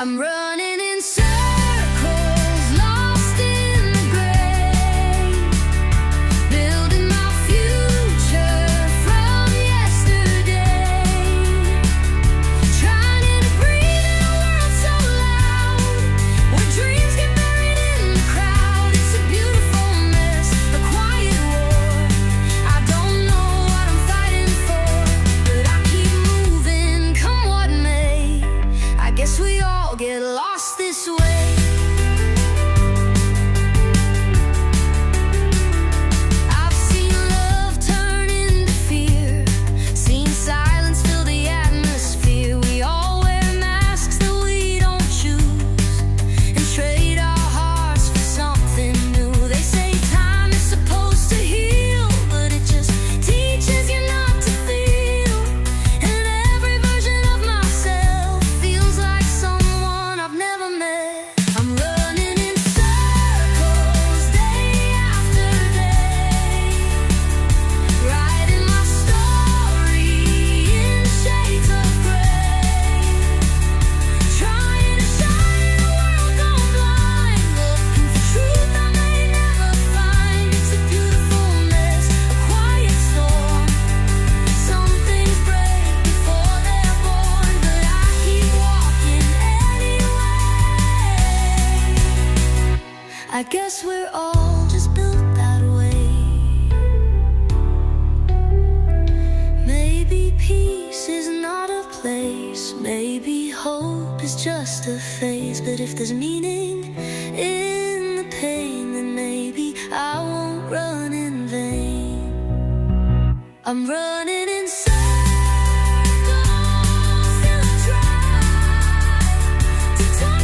I'm running in circles, lost in the gray, building my future from yesterday, trying to breathe in a world so loud, where dreams get buried in the crowd. It's a beautiful mess, a quiet war. I don't know what I'm fighting for, but I keep moving, come what may. I guess we all get lost this way. I've seen love turn into fear, seen silence fill the atmosphere. We all wear masks that we don't choose, and trade our hearts for something new. They say time is supposed to heal, but it just teaches you not to feel. And every version of myself feels like someone I've never met. I'm running in circles day after day, writing my story in shades of gray, trying to shine in a world gone blind, looking for truth I may never find. It's a beautiful mess, a quiet storm. Some things break before they're born, but I keep walking anyway. I guess we're all just built that way. Maybe peace is not a place, maybe hope is just a phase. But if there's meaning in the pain, then maybe I won't run in vain. I'm running in circles till I try to turn